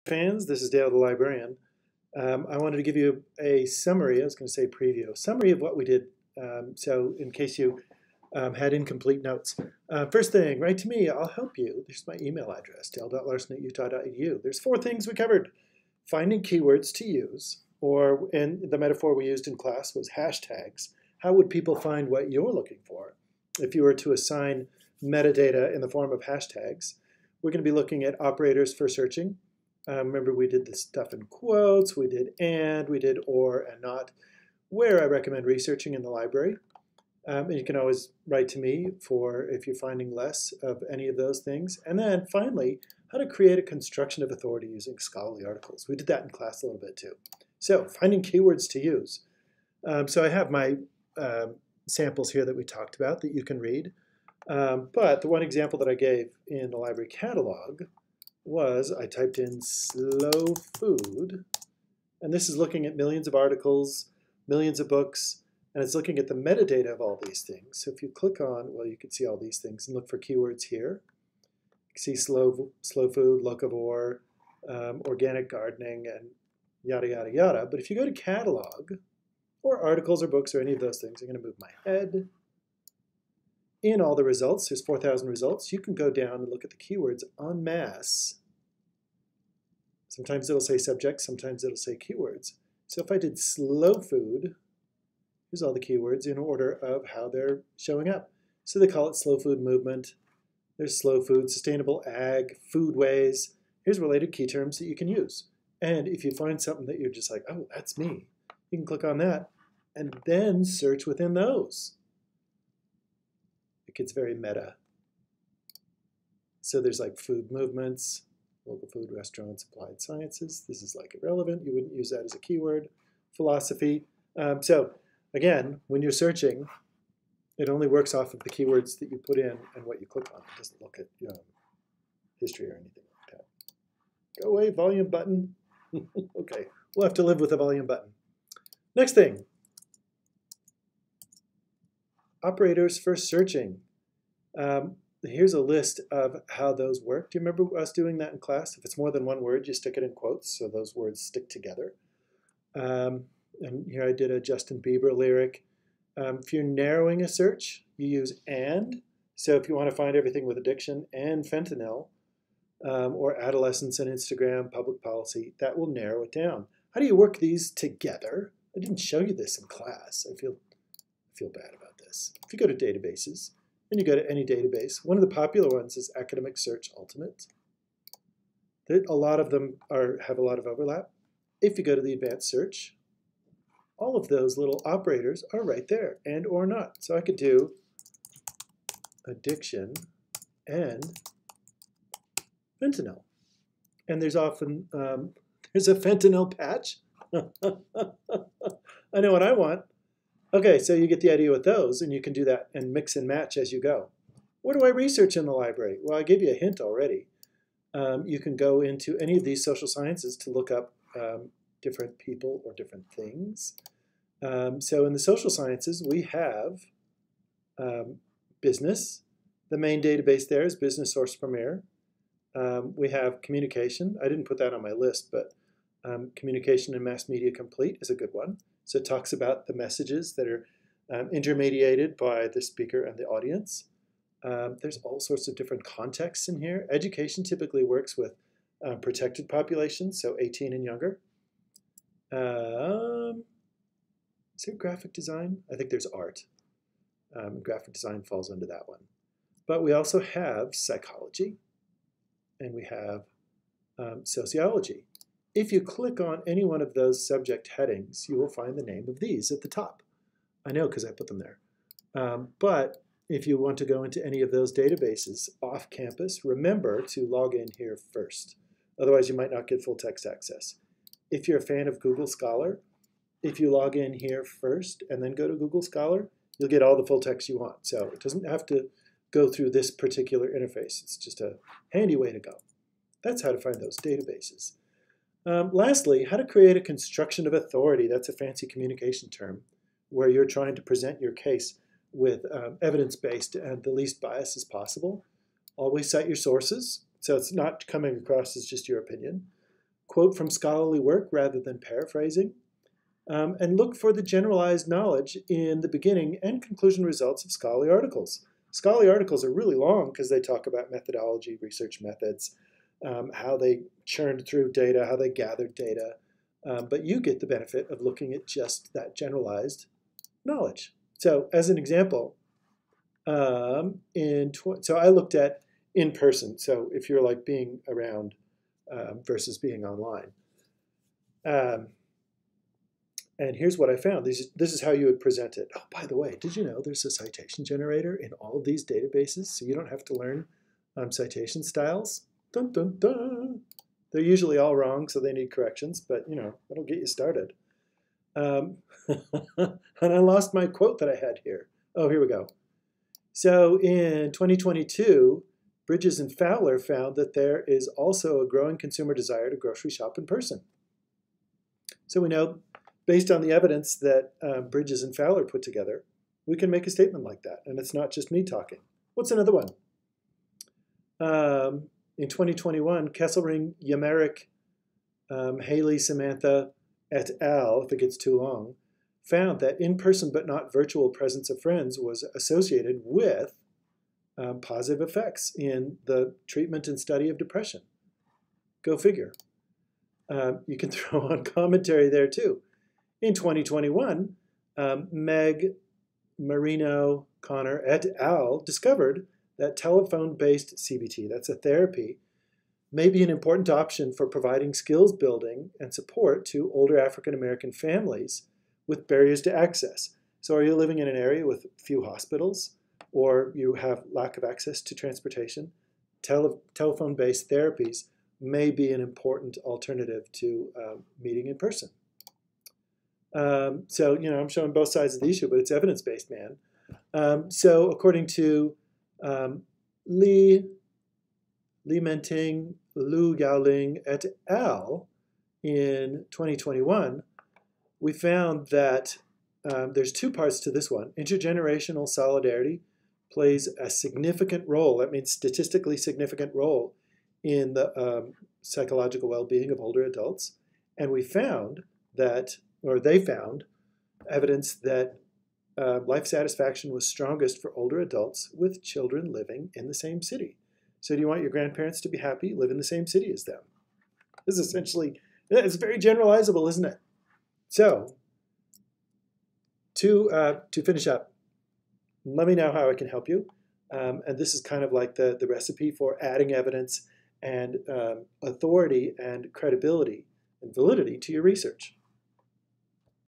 Fans, this is Dale the librarian. I wanted to give you a summary, I was going to say preview, summary of what we did. So in case you had incomplete notes. First thing, write to me, I'll help you. There's my email address, dale.larson@utah.edu. There's 4 things we covered. Finding keywords to use, or in the metaphor we used in class was hashtags. How would people find what you're looking for if you were to assign metadata in the form of hashtags? We're going to be looking at operators for searching. Remember, we did this stuff in quotes, we did and, we did or and not, where I recommend researching in the library. And you can always write to me for if you're finding less of any of those things. And then finally, how to create a construction of authority using scholarly articles. We did that in class a little bit too. So finding keywords to use. So I have my samples here that we talked about that you can read. But the one example that I gave in the library catalog was I typed in slow food, and this is looking at millions of articles, millions of books, and it's looking at the metadata of all these things. So if you click on, well, you can see all these things and look for keywords here. You can see slow food, locavore, organic gardening, and yada, yada, yada. But if you go to catalog, or articles or books or any of those things, I'm going to move my head. In all the results, there's 4,000 results. You can go down and look at the keywords en masse. Sometimes it'll say subject, sometimes it'll say keywords. So if I did slow food, here's all the keywords in order of how they're showing up. So they call it slow food movement. There's slow food, sustainable ag, foodways. Here's related key terms that you can use. And if you find something that you're just like, oh, that's me, you can click on that and then search within those. It gets very meta. So there's like food movements, local food, restaurants, applied sciences. This is like irrelevant. You wouldn't use that as a keyword. Philosophy. So again, when you're searching, it only works off of the keywords that you put in and what you click on. It doesn't look at history or anything like that. Go away, volume button. Okay, we'll have to live with a volume button. Next thing. Operators for searching. Here's a list of how those work. Do you remember us doing that in class? If it's more than one word, you stick it in quotes, so those words stick together. And here I did a Justin Bieber lyric. If you're narrowing a search, you use and. So if you want to find everything with addiction and fentanyl, or adolescence and Instagram, public policy, that will narrow it down. How do you work these together? I didn't show you this in class. I feel bad about this. If you go to databases, and you go to any database, one of the popular ones is Academic Search Ultimate. A lot of them have a lot of overlap. If you go to the advanced search, all of those little operators are right there, and or not. So I could do addiction and fentanyl. And there's often, there's a fentanyl patch. I know what I want. Okay, so you get the idea with those, and you can do that and mix and match as you go. What do I research in the library? Well, I gave you a hint already. You can go into any of these social sciences to look up different people or different things. So in the social sciences, we have business. The main database there is Business Source Premier. We have communication. I didn't put that on my list, but Communication and Mass Media Complete is a good one. So it talks about the messages that are intermediated by the speaker and the audience. There's all sorts of different contexts in here. Education typically works with protected populations, so 18 and younger. Is there graphic design? I think there's art. Graphic design falls under that one. But we also have psychology, and we have sociology. If you click on any one of those subject headings, you will find the name of these at the top. I know because I put them there. But if you want to go into any of those databases off campus, remember to log in here first. Otherwise, you might not get full text access. If you're a fan of Google Scholar, if you log in here first and then go to Google Scholar, you'll get all the full text you want. So it doesn't have to go through this particular interface. It's just a handy way to go. That's how to find those databases. Lastly, how to create a construction of authority. That's a fancy communication term where you're trying to present your case with evidence-based and the least bias as possible. Always cite your sources, so it's not coming across as just your opinion. quote from scholarly work rather than paraphrasing, and look for the generalized knowledge in the beginning and conclusion results of scholarly articles. Scholarly articles are really long because they talk about methodology, research methods, how they churned through data, how they gathered data. But you get the benefit of looking at just that generalized knowledge. So as an example, so I looked at in person. So if you're like being around versus being online. And here's what I found. This is how you would present it. Oh, by the way, did you know there's a citation generator in all of these databases, so you don't have to learn citation styles? Dun, dun, dun. They're usually all wrong, so they need corrections, but that'll get you started. And I lost my quote that I had here. Oh, here we go. So in 2022, Bridges and Fowler found that there is also a growing consumer desire to grocery shop in person. So we know, based on the evidence that Bridges and Fowler put together, we can make a statement like that, and it's not just me talking. What's another one? In 2021, Kesselring, Yamerick, Haley, Samantha, et al., if it gets too long, found that in-person but not virtual presence of friends was associated with positive effects in the treatment and study of depression. Go figure. You can throw on commentary there too. In 2021, Meg, Marino, Connor, et al. Discovered that telephone-based CBT, that's a therapy, may be an important option for providing skills building and support to older African American families with barriers to access. So are you living in an area with few hospitals, or you have lack of access to transportation? Telephone-based therapies may be an important alternative to meeting in person. So, I'm showing both sides of the issue, but it's evidence-based, man. So according to Li Menting, Lu Yaoling, et al. In 2021, we found that there's two parts to this one. Intergenerational solidarity plays a significant role, that means statistically significant role, in the psychological well-being of older adults. And we found that, or they found, evidence that life satisfaction was strongest for older adults with children living in the same city. So do you want your grandparents to be happy? Live in the same city as them. This is essentially, it's very generalizable, isn't it? So to finish up, let me know how I can help you. And this is kind of like the recipe for adding evidence and authority and credibility and validity to your research.